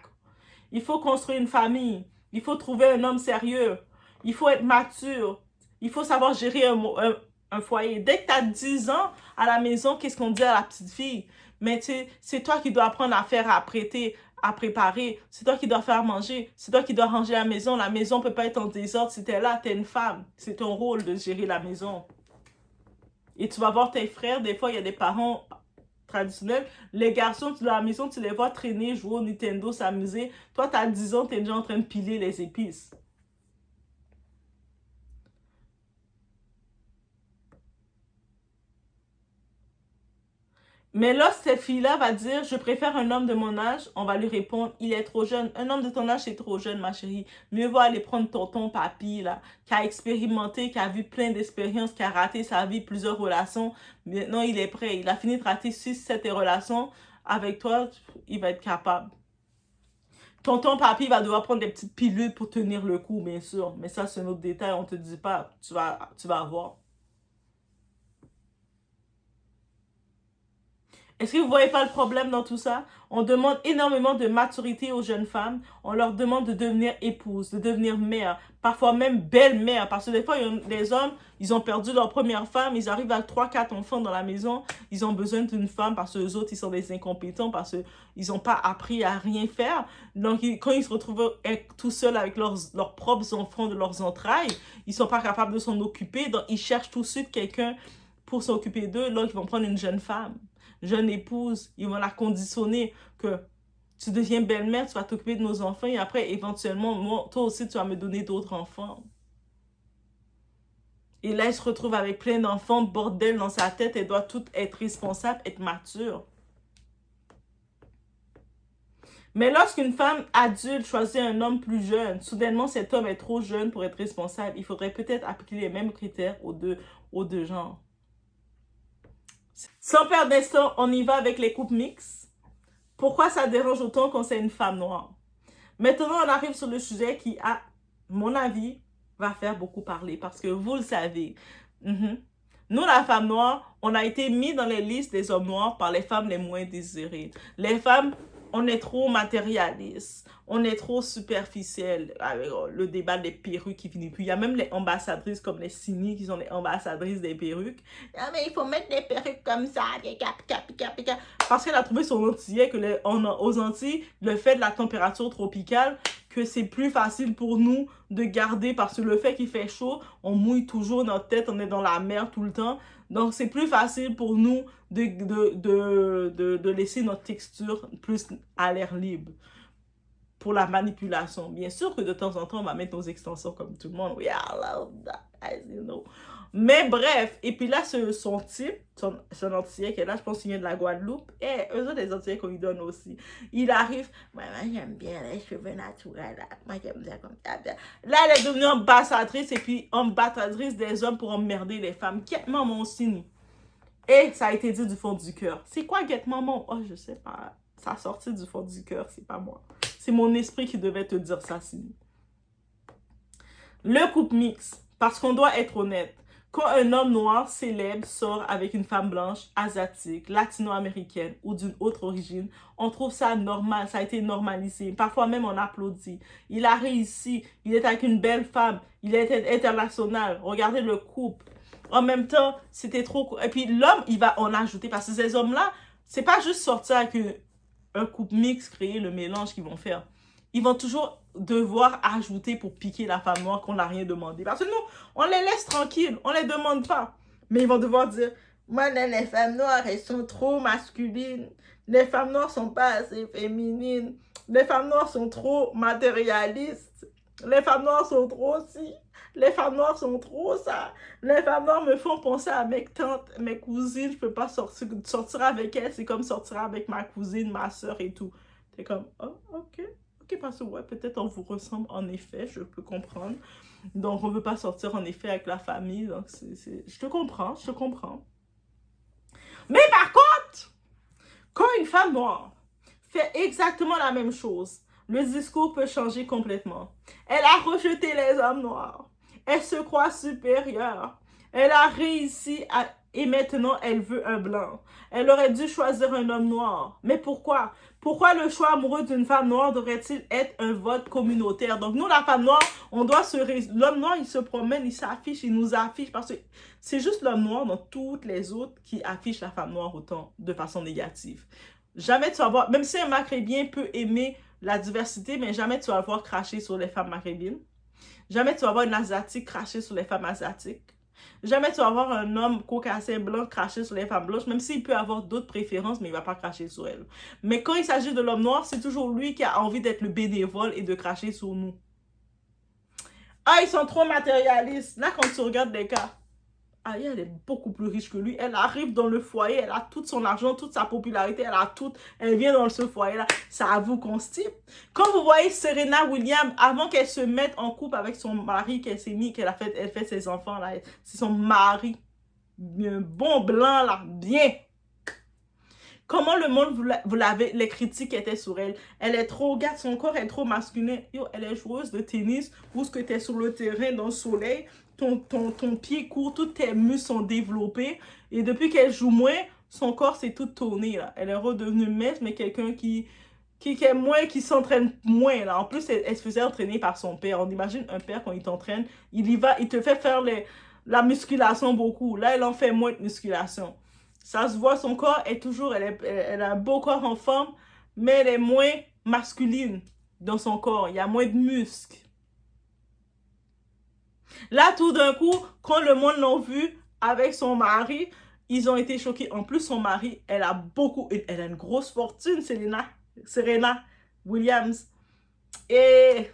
Il faut construire une famille. Il faut trouver un homme sérieux. Il faut être mature. Il faut savoir gérer un foyer. Dès que tu as 10 ans à la maison, qu'est-ce qu'on dit à la petite fille? Mais c'est toi qui dois apprendre à faire, à prêter, à préparer. C'est toi qui dois faire manger. C'est toi qui dois ranger la maison. La maison ne peut pas être en désordre. Si tu es là, tu es une femme. C'est ton rôle de gérer la maison. Et tu vas voir tes frères. Des fois, il y a des parents traditionnels. Les garçons, à la maison, tu les vois traîner, jouer au Nintendo, s'amuser. Toi, tu as 10 ans, tu es déjà en train de piler les épices. Mais là, cette fille-là va dire, je préfère un homme de mon âge, on va lui répondre, il est trop jeune. Un homme de ton âge, c'est trop jeune, ma chérie. Mieux vaut aller prendre tonton papy, là, qui a expérimenté, qui a vu plein d'expériences, qui a raté sa vie, plusieurs relations. Maintenant, il est prêt. Il a fini de rater 6-7 relations. Avec toi, il va être capable. Tonton papy va devoir prendre des petites pilules pour tenir le coup, bien sûr. Mais ça, c'est un autre détail, on te dit pas. Tu vas voir. Est-ce que vous ne voyez pas le problème dans tout ça? On demande énormément de maturité aux jeunes femmes. On leur demande de devenir épouses, de devenir mères, parfois même belle-mère. Parce que des fois, les hommes, ils ont perdu leur première femme, ils arrivent à 3-4 enfants dans la maison. Ils ont besoin d'une femme parce que les autres, ils sont des incompétents, parce qu'ils n'ont pas appris à rien faire. Donc, quand ils se retrouvent tout seuls avec leurs propres enfants de leurs entrailles, ils ne sont pas capables de s'en occuper. Donc, ils cherchent tout de suite quelqu'un pour s'occuper d'eux. Donc, ils vont prendre une jeune femme. Jeune épouse, ils vont la conditionner que tu deviens belle-mère, tu vas t'occuper de nos enfants et après, éventuellement, moi, toi aussi, tu vas me donner d'autres enfants. Et là, elle se retrouve avec plein d'enfants, bordel dans sa tête, elle doit toute être responsable, être mature. Mais lorsqu'une femme adulte choisit un homme plus jeune, soudainement, cet homme est trop jeune pour être responsable. Il faudrait peut-être appliquer les mêmes critères aux deux genres. Sans perdre d'instant, on y va avec les couples mixtes. Pourquoi ça dérange autant quand c'est une femme noire? Maintenant, on arrive sur le sujet qui, à mon avis, va faire beaucoup parler. Parce que vous le savez, nous, la femme noire, on a été mis dans les listes des hommes noirs par les femmes les moins désirées. Les femmes, on est trop matérialiste, on est trop superficiel. Avec le débat des perruques qui finit plus. Il y a même les ambassadrices comme les Sini qui sont les ambassadrices des perruques. Ah, mais il faut mettre des perruques comme ça. Parce qu'elle a trouvé son antillais que aux Antilles, le fait de la température tropicale, que c'est plus facile pour nous de garder parce que le fait qu'il fait chaud, on mouille toujours notre tête, on est dans la mer tout le temps. Donc, c'est plus facile pour nous de laisser notre texture plus à l'air libre. pour la manipulation. Bien sûr que de temps en temps, on va mettre nos extensions comme tout le monde. We are love that, as you know. Mais bref, et puis là, son type, son Antillais qui est là, je pense qu'il vient de la Guadeloupe, et eux autres, les Antillais qu'on lui donne aussi. Il arrive, moi j'aime bien les cheveux naturels, là. Moi j'aime bien comme ça. Là, elle est devenue ambassadrice, et puis ambassadrice des hommes pour emmerder les femmes. Get Maman aussi. Et ça a été dit du fond du cœur. C'est quoi Get Maman? Oh, je sais pas. Ça a sorti du fond du cœur, c'est pas moi. C'est mon esprit qui devait te dire ça, Sini. Le couple mixte, parce qu'on doit être honnête. Quand un homme noir célèbre sort avec une femme blanche, asiatique, latino-américaine ou d'une autre origine, on trouve ça normal, ça a été normalisé. Parfois même on applaudit. Il a réussi, il est avec une belle femme, il est international. Regardez le couple. En même temps, c'était trop... Et puis l'homme, il va en ajouter, parce que ces hommes-là, c'est pas juste sortir avec un couple mixte, créer le mélange qu'ils vont faire. Ils vont toujours devoir ajouter pour piquer la femme noire qu'on n'a rien demandé. Parce que nous, on les laisse tranquilles, on les demande pas. Mais ils vont devoir dire, moi, les femmes noires, elles sont trop masculines. Les femmes noires sont pas assez féminines. Les femmes noires sont trop matérialistes. Les femmes noires sont trop ci. Les femmes noires sont trop ça. Les femmes noires me font penser à mes tantes, mes cousines. Je peux pas sortir avec elles. C'est comme sortir avec ma cousine, ma soeur et tout. T'es comme, oh, ok. Ok, parce que ouais, peut-être on vous ressemble en effet, je peux comprendre. Donc, on ne veut pas sortir en effet avec la famille. Donc, je te comprends, je te comprends. Mais par contre, quand une femme noire fait exactement la même chose, le discours peut changer complètement. Elle a rejeté les hommes noirs. Elle se croit supérieure. Elle a réussi et maintenant elle veut un blanc. Elle aurait dû choisir un homme noir. Mais pourquoi? Pourquoi le choix amoureux d'une femme noire devrait-il être un vote communautaire? Donc nous, la femme noire, on doit l'homme noir, il se promène, il s'affiche, il nous affiche. Parce que c'est juste l'homme noir dans toutes les autres qui affichent la femme noire autant de façon négative. Jamais tu vas voir, même si un maghrébien peut aimer la diversité, mais jamais tu vas voir cracher sur les femmes maghrébines. Jamais tu vas voir un asiatique cracher sur les femmes asiatiques. Jamais tu vas voir un homme caucasien blanc cracher sur les femmes blanches, même s'il peut avoir d'autres préférences, mais il ne va pas cracher sur elles. Mais quand il s'agit de l'homme noir, c'est toujours lui qui a envie d'être le bénévole et de cracher sur nous. Ah, ils sont trop matérialistes. Là, quand tu regardes les cas, ah, elle est beaucoup plus riche que lui. Elle arrive dans le foyer, elle a tout son argent, toute sa popularité, elle a tout. Elle vient dans ce foyer-là. Ça vous constipe. Quand vous voyez Serena Williams, avant qu'elle se mette en couple avec son mari, qu'elle s'est mis, elle fait ses enfants, là, c'est son mari. Un bon blanc, là, bien. Comment le monde, vous l'avez, les critiques étaient sur elle. Elle est trop, regarde, son corps est trop masculin. Yo, elle est joueuse de tennis, où est-ce que tu es sur le terrain, dans le soleil. Ton pied court, tous tes muscles sont développés. Et depuis qu'elle joue moins, son corps s'est tout tourné, là. Elle est redevenue mince, mais quelqu'un qui est moins, qui s'entraîne moins, là. En plus, elle se faisait entraîner par son père. On imagine un père, quand il t'entraîne, il te fait faire la musculation beaucoup. Là, elle en fait moins de musculation. Ça se voit, son corps est toujours, elle a un beau corps en forme, mais elle est moins masculine dans son corps. Il y a moins de muscles. Là, tout d'un coup, quand le monde l'a vu avec son mari, ils ont été choqués. En plus, son mari, elle a une grosse fortune, Serena Williams. Et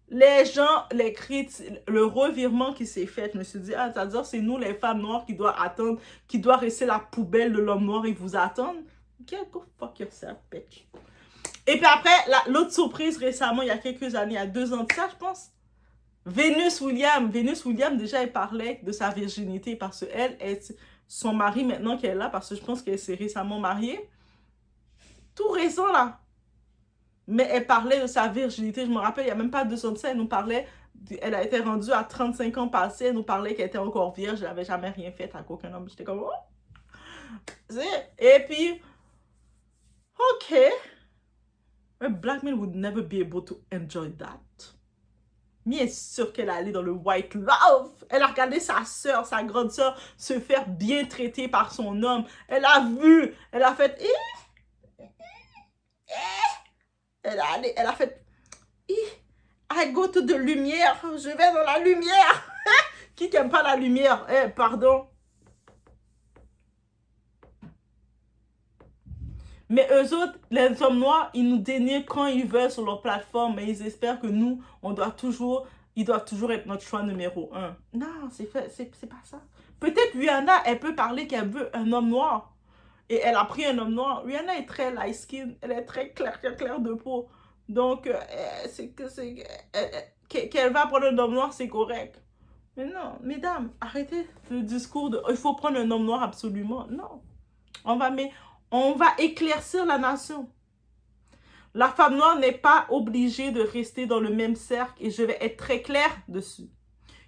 les gens, les critiques, le revirement qui s'est fait, je me suis dit, ah, c'est-à-dire c'est nous les femmes noires qui doivent attendre, qui doivent rester la poubelle de l'homme noir et vous attendre. Go fuck yourself, bitch. Et puis après, l'autre surprise récemment, il y a quelques années, il y a 2 ans de ça, je pense. Venus Williams, déjà, elle parlait de sa virginité parce qu'elle est son mari maintenant qu'elle est là, parce que je pense qu'elle s'est récemment mariée. Tout récent, là. Mais elle parlait de sa virginité. Je me rappelle, il n'y a même pas 2 ans de ça, elle nous parlait, elle a été rendue à 35 ans passés, elle nous parlait qu'elle était encore vierge, elle n'avait jamais rien fait avec aucun homme. J'étais comme, oh. Et puis, ok. A black man would never be able to enjoy that. Bien sûr qu'elle allait dans le white love. Elle a regardé sa soeur, sa grande soeur, se faire bien traiter par son homme. Elle a vu, elle a fait... Elle a fait... I go to the lumière. Je vais dans la lumière. Qui n'aime pas la lumière? Pardon. Mais eux autres, les hommes noirs, ils nous dénigrent quand ils veulent sur leur plateforme, mais ils espèrent que nous, ils doivent toujours être notre choix numéro un. Non, c'est pas ça. Peut-être Rihanna, elle peut parler qu'elle veut un homme noir. Et elle a pris un homme noir. Rihanna est très light skin, elle est très claire de peau. Donc, qu'elle va prendre un homme noir, c'est correct. Mais non, mesdames, arrêtez le discours de il faut prendre un homme noir absolument. Non. On va éclaircir la nation. La femme noire n'est pas obligée de rester dans le même cercle et je vais être très claire dessus.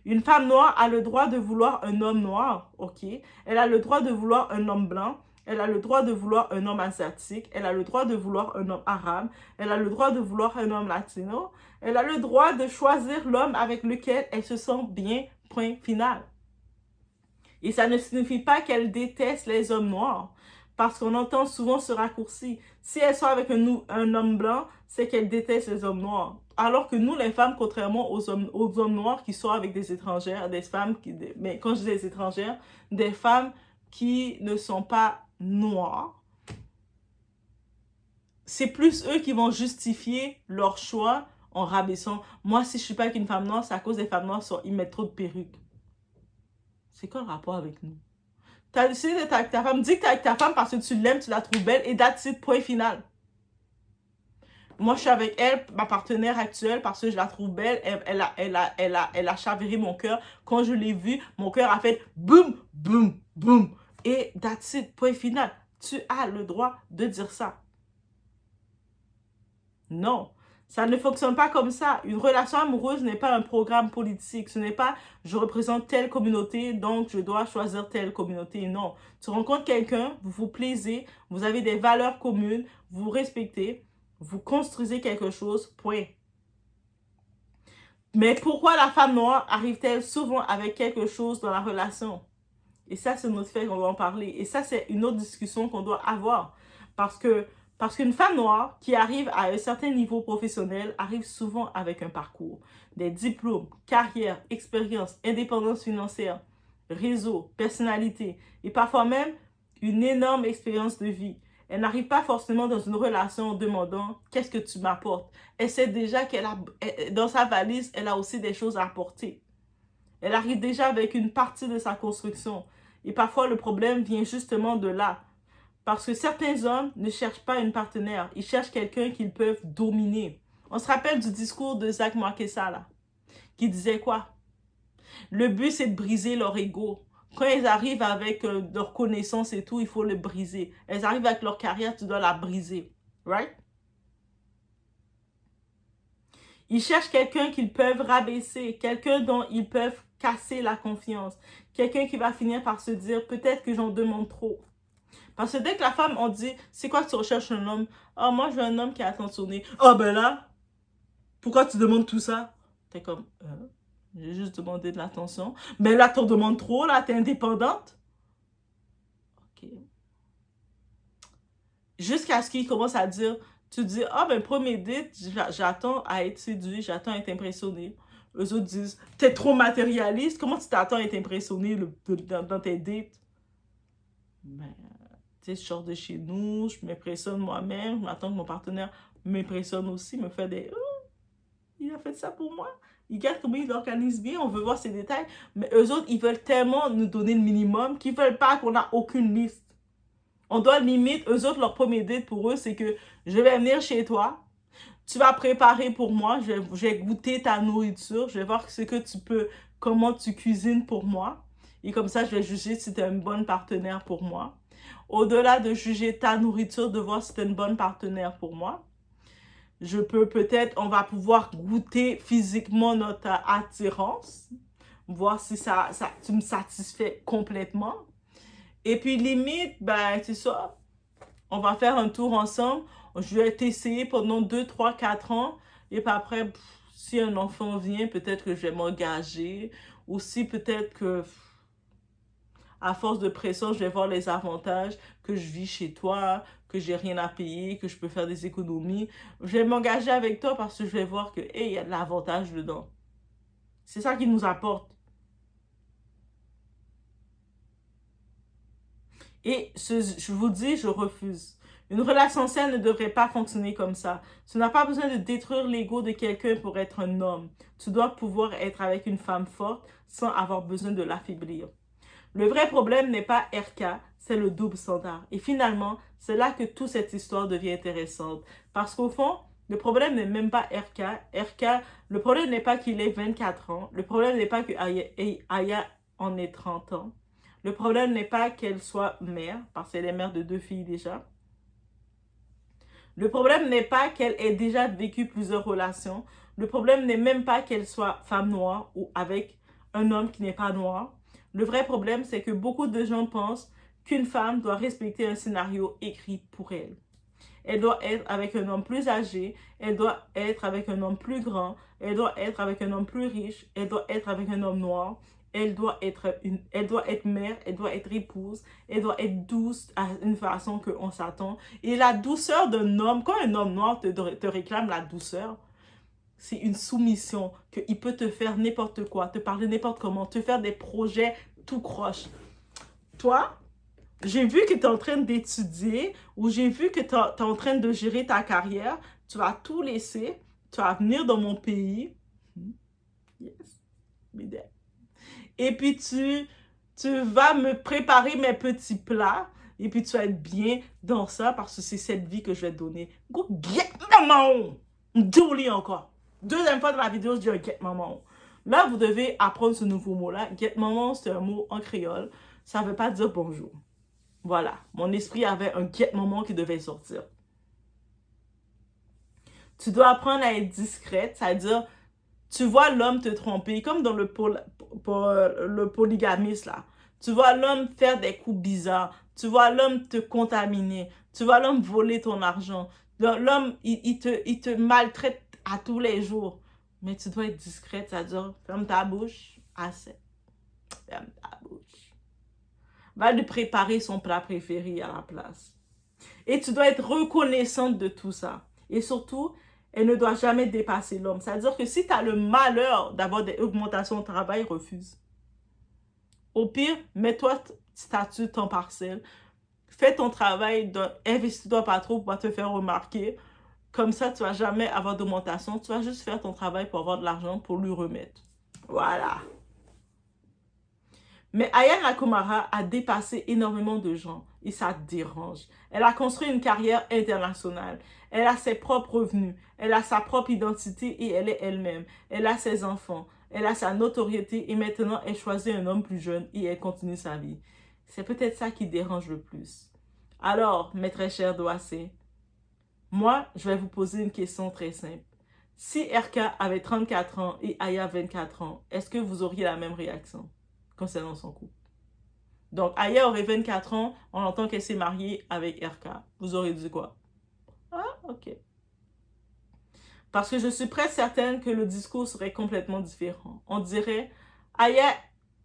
Une femme noire a le droit de vouloir un homme noir, ok? Elle a le droit de vouloir un homme blanc. Elle a le droit de vouloir un homme asiatique. Elle a le droit de vouloir un homme arabe. Elle a le droit de vouloir un homme latino. Elle a le droit de choisir l'homme avec lequel elle se sent bien, point final. Et ça ne signifie pas qu'elle déteste les hommes noirs. Parce qu'on entend souvent ce raccourci. Si elle sort avec un homme blanc, c'est qu'elle déteste les hommes noirs. Alors que nous, les femmes, contrairement aux hommes noirs qui sortent avec des étrangères, mais quand je dis des étrangères, des femmes qui ne sont pas noires, c'est plus eux qui vont justifier leur choix en rabaissant. Moi, si je ne suis pas avec une femme noire, c'est à cause des femmes noires, ils mettent trop de perruques. C'est quoi le rapport avec nous? Tu as décidé d'être avec ta femme. Dis que tu es avec ta femme parce que tu l'aimes, tu la trouves belle et that's it, point final. Moi, je suis avec elle, ma partenaire actuelle, parce que je la trouve belle. Elle a chaviré mon cœur. Quand je l'ai vue, mon cœur a fait boum, boum, boum. Et that's it, point final. Tu as le droit de dire ça. Non. Ça ne fonctionne pas comme ça. Une relation amoureuse n'est pas un programme politique. Ce n'est pas je représente telle communauté, donc je dois choisir telle communauté. Non. Tu rencontres quelqu'un, vous vous plaisez, vous avez des valeurs communes, vous vous respectez, vous construisez quelque chose, point. Mais pourquoi la femme noire arrive-t-elle souvent avec quelque chose dans la relation? Et ça, c'est notre fait qu'on doit en parler. Et ça, c'est une autre discussion qu'on doit avoir. Parce qu'une femme noire qui arrive à un certain niveau professionnel arrive souvent avec un parcours, des diplômes, carrière, expérience, indépendance financière, réseau, personnalité et parfois même une énorme expérience de vie. Elle n'arrive pas forcément dans une relation en demandant « qu'est-ce que tu m'apportes ?» Elle sait déjà dans sa valise, elle a aussi des choses à apporter. Elle arrive déjà avec une partie de sa construction. Et parfois, le problème vient justement de là. Parce que certains hommes ne cherchent pas une partenaire. Ils cherchent quelqu'un qu'ils peuvent dominer. On se rappelle du discours de Zach Marquesa, là, qui disait quoi? Le but, c'est de briser leur ego. Quand elles arrivent avec leur connaissance et tout, il faut le briser. Elles arrivent avec leur carrière, tu dois la briser. Right? Ils cherchent quelqu'un qu'ils peuvent rabaisser, quelqu'un dont ils peuvent casser la confiance. Quelqu'un qui va finir par se dire, peut-être que j'en demande trop. Parce que dès que la femme, on dit, c'est quoi que tu recherches un homme? Ah, moi, je veux un homme qui est attentionné. Ah, ben là, pourquoi tu demandes tout ça? T'es comme, j'ai juste demandé de l'attention. Mais là, tu en demandes trop, là, t'es indépendante. OK. Jusqu'à ce qu'il commence à dire, tu dis, ah, ben, premier date, j'attends à être séduit, j'attends à être impressionné. Eux autres disent, t'es trop matérialiste, comment tu t'attends à être impressionné dans tes dates? Ben, tu sais, je sors de chez nous, je m'impressionne moi-même, je m'attends que mon partenaire m'impressionne aussi, me fait des... Oh, il a fait ça pour moi. Il regarde comment il organise bien, on veut voir ses détails. Mais eux autres, ils veulent tellement nous donner le minimum qu'ils veulent pas qu'on a aucune liste. On doit limite, eux autres, leur premier date pour eux, c'est que je vais venir chez toi, tu vas préparer pour moi, je vais goûter ta nourriture, je vais voir ce que tu peux, comment tu cuisines pour moi. Et comme ça, je vais juger si tu es une bonne partenaire pour moi. Au-delà de juger ta nourriture, de voir si tu es une bonne partenaire pour moi, on va pouvoir goûter physiquement notre attirance, voir si tu me satisfais complètement. Et puis limite, ben c'est ça, on va faire un tour ensemble, je vais t'essayer pendant 2, 3, 4 ans, et puis après, si un enfant vient, peut-être que je vais m'engager, ou si peut-être que... À force de pression, je vais voir les avantages, que je vis chez toi, que j'ai rien à payer, que je peux faire des économies. Je vais m'engager avec toi parce que je vais voir que, hey, il y a de l'avantage dedans. C'est ça qui nous apporte. Et je vous dis, je refuse. Une relation saine ne devrait pas fonctionner comme ça. Tu n'as pas besoin de détruire l'ego de quelqu'un pour être un homme. Tu dois pouvoir être avec une femme forte sans avoir besoin de l'affaiblir. Le vrai problème n'est pas RK, c'est le double standard. Et finalement, c'est là que toute cette histoire devient intéressante. Parce qu'au fond, le problème n'est même pas RK. Le problème n'est pas qu'il ait 24 ans. Le problème n'est pas que Aya en ait 30 ans. Le problème n'est pas qu'elle soit mère, parce qu'elle est mère de 2 filles déjà. Le problème n'est pas qu'elle ait déjà vécu plusieurs relations. Le problème n'est même pas qu'elle soit femme noire ou avec un homme qui n'est pas noir. Le vrai problème, c'est que beaucoup de gens pensent qu'une femme doit respecter un scénario écrit pour elle. Elle doit être avec un homme plus âgé, elle doit être avec un homme plus grand, elle doit être avec un homme plus riche, elle doit être avec un homme noir, elle doit être mère, elle doit être épouse, elle doit être douce à une façon qu'on s'attend. Et la douceur d'un homme, quand un homme noir te réclame la douceur, c'est une soumission, qu'il peut te faire n'importe quoi, te parler n'importe comment, te faire des projets tout croche. Toi, j'ai vu que tu es en train d'étudier ou j'ai vu que tu es en train de gérer ta carrière. Tu vas tout laisser. Tu vas venir dans mon pays. Yes. Et puis, tu vas me préparer mes petits plats. Et puis, tu vas être bien dans ça parce que c'est cette vie que je vais te donner. Go get maman! Douli encore. Deuxième fois dans la vidéo, je dis get maman. Là, vous devez apprendre ce nouveau mot-là. Get maman, c'est un mot en créole. Ça ne veut pas dire bonjour. Voilà, mon esprit avait un get moment qui devait sortir. Tu dois apprendre à être discrète, c'est-à-dire, tu vois l'homme te tromper, comme dans le polygamiste là. Tu vois l'homme faire des coups bizarres, tu vois l'homme te contaminer, tu vois l'homme voler ton argent. L'homme, il te maltraite à tous les jours. Mais tu dois être discrète, c'est-à-dire, ferme ta bouche, assez. Ferme ta bouche. Va lui préparer son plat préféré à la place. Et tu dois être reconnaissante de tout ça. Et surtout, elle ne doit jamais dépasser l'homme. C'est-à-dire que si tu as le malheur d'avoir des augmentations au travail, refuse. Au pire, mets-toi statut temps partiel. Fais ton travail, investis-toi pas trop pour pas te faire remarquer. Comme ça, tu ne vas jamais avoir d'augmentation. Tu vas juste faire ton travail pour avoir de l'argent pour lui remettre. Voilà. Mais Aya Nakamura a dépassé énormément de gens et ça dérange. Elle a construit une carrière internationale. Elle a ses propres revenus. Elle a sa propre identité et elle est elle-même. Elle a ses enfants. Elle a sa notoriété et maintenant elle choisit un homme plus jeune et elle continue sa vie. C'est peut-être ça qui dérange le plus. Alors, mes très chers doassés, moi, je vais vous poser une question très simple. Si RK avait 34 ans et Aya 24 ans, est-ce que vous auriez la même réaction concernant son couple? Donc, Aya aurait 24 ans, on entend qu'elle s'est mariée avec RK. Vous aurez dit quoi? Ah, ok. Parce que je suis presque certaine que le discours serait complètement différent. On dirait, Aya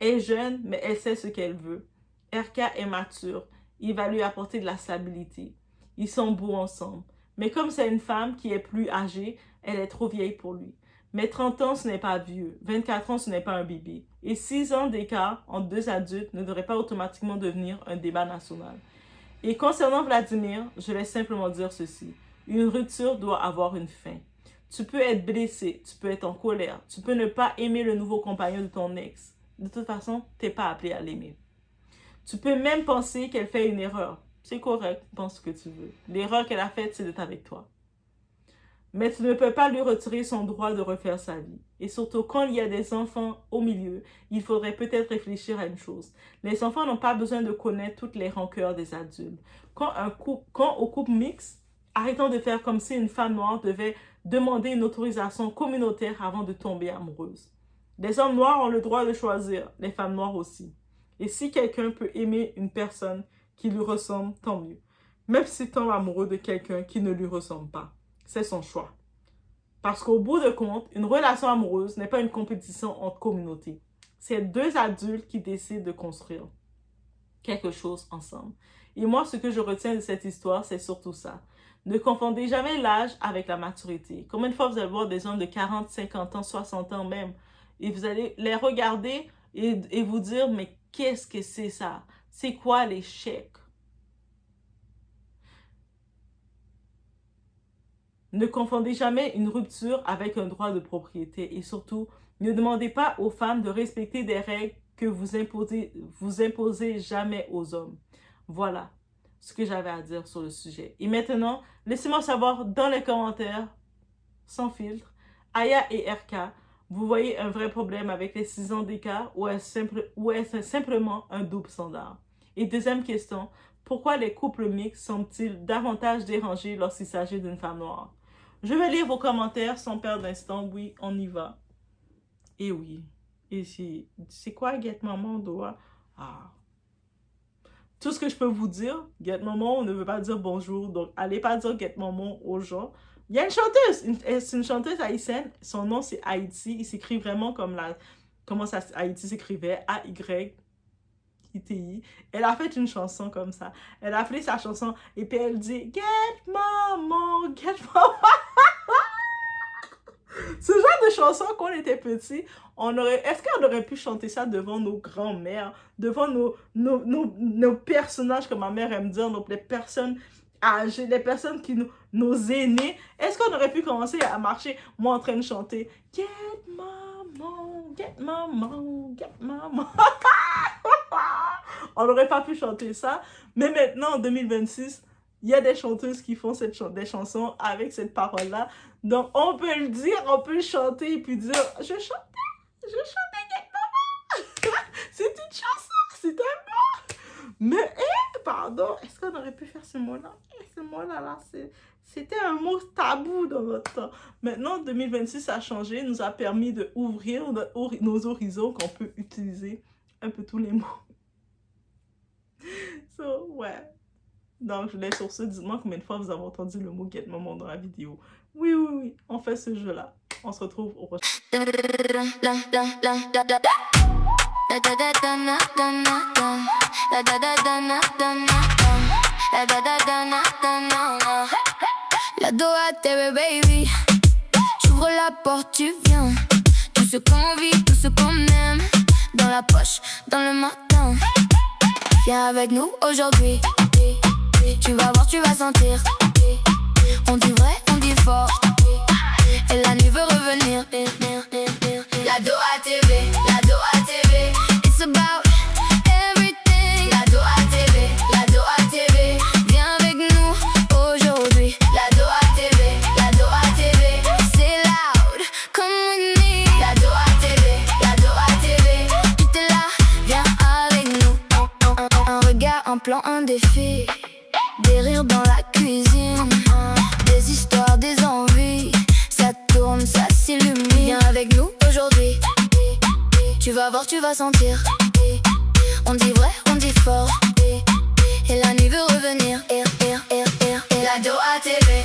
est jeune, mais elle sait ce qu'elle veut. RK est mature, il va lui apporter de la stabilité. Ils sont beaux ensemble. Mais comme c'est une femme qui est plus âgée, elle est trop vieille pour lui. Mais 30 ans, ce n'est pas vieux. 24 ans, ce n'est pas un bébé. Et 6 ans d'écart entre deux adultes ne devrait pas automatiquement devenir un débat national. Et concernant Vladimir, je vais simplement dire ceci. Une rupture doit avoir une fin. Tu peux être blessé, tu peux être en colère, tu peux ne pas aimer le nouveau compagnon de ton ex. De toute façon, tu n'es pas appelé à l'aimer. Tu peux même penser qu'elle fait une erreur. C'est correct, pense ce que tu veux. L'erreur qu'elle a faite, c'est d'être avec toi. Mais tu ne peux pas lui retirer son droit de refaire sa vie. Et surtout, quand il y a des enfants au milieu, il faudrait peut-être réfléchir à une chose. Les enfants n'ont pas besoin de connaître toutes les rancœurs des adultes. Quand au couple mixte, arrêtons de faire comme si une femme noire devait demander une autorisation communautaire avant de tomber amoureuse. Les hommes noirs ont le droit de choisir, les femmes noires aussi. Et si quelqu'un peut aimer une personne qui lui ressemble, tant mieux. Même s'il tombe amoureux de quelqu'un qui ne lui ressemble pas. C'est son choix. Parce qu'au bout de compte, une relation amoureuse n'est pas une compétition entre communautés. C'est deux adultes qui décident de construire quelque chose ensemble. Et moi, ce que je retiens de cette histoire, c'est surtout ça. Ne confondez jamais l'âge avec la maturité. Combien de fois vous allez voir des hommes de 40, 50 ans, 60 ans même, et vous allez les regarder et vous dire, mais qu'est-ce que c'est ça? C'est quoi l'échec? Ne confondez jamais une rupture avec un droit de propriété. Et surtout, ne demandez pas aux femmes de respecter des règles que vous imposez jamais aux hommes. Voilà ce que j'avais à dire sur le sujet. Et maintenant, laissez-moi savoir dans les commentaires, sans filtre, Aya et RK, vous voyez un vrai problème avec les 6 ans d'écart ou est-ce simplement un double standard? Et deuxième question, pourquoi les couples mixtes semblent-ils davantage dérangés lorsqu'il s'agit d'une femme noire? Je vais lire vos commentaires sans perdre d'instant. Oui, on y va. Et oui. Et c'est quoi Get Maman doit? Ah. Tout ce que je peux vous dire, Get Maman, on ne veut pas dire bonjour. Donc, allez pas dire Get Maman aux gens. Il y a une chanteuse. C'est une chanteuse haïtienne. Son nom, c'est Haïti. Il s'écrit vraiment comme comment ça, Haïti s'écrivait. A-Y. ITI. Elle a fait une chanson comme ça. Elle a appelé sa chanson et puis elle dit Get Maman, Get Maman. Ce genre de chanson quand on était petit, est-ce qu'on aurait pu chanter ça devant nos grands-mères, devant nos personnages, comme ma mère aime dire, les personnes âgées, les personnes nos aînés? Est-ce qu'on aurait pu commencer à marcher, moi en train de chanter Get Maman, Get Maman, Get Maman? On n'aurait pas pu chanter ça. Mais maintenant, en 2026, il y a des chanteuses qui font des chansons avec cette parole-là. Donc, on peut le dire, on peut le chanter et puis dire « Je chantais Get Maman! » C'est une chanson, c'est un mot. Mais, pardon, est-ce qu'on aurait pu faire ce mot-là? Ce mot-là, c'était un mot tabou dans notre temps. Maintenant, 2026 ça a changé, nous a permis d'ouvrir nos horizons, qu'on peut utiliser un peu tous les mots. So, ouais. Donc, je laisse sur ce. Dites-moi combien de fois vous avez entendu le mot Get Maman dans la vidéo. Oui, on fait ce jeu-là. On se retrouve au prochain. La Doha TV, baby. J'ouvre la porte, tu viens. Tout ce qu'on vit, tout ce qu'on aime. Dans la poche, dans le matin. Viens avec nous aujourd'hui. Tu vas voir, tu vas sentir. On dit vrai, on dit fort. Et la nuit veut revenir. La Doha TV, la Doha TV. It's about everything. La Doha TV, la Doha TV. Viens avec nous aujourd'hui. La Doha TV, la Doha TV. C'est loud, come with me. La Doha TV, la Doha TV. Tout est là, viens avec nous. Un regard, un plan, un défi. Des rires dans la cuisine. Des histoires, des envies. Ça tourne, ça s'illumine. Viens avec nous aujourd'hui. Tu vas voir, tu vas sentir. On dit vrai, on dit fort. Et la nuit veut revenir. La Doha TV.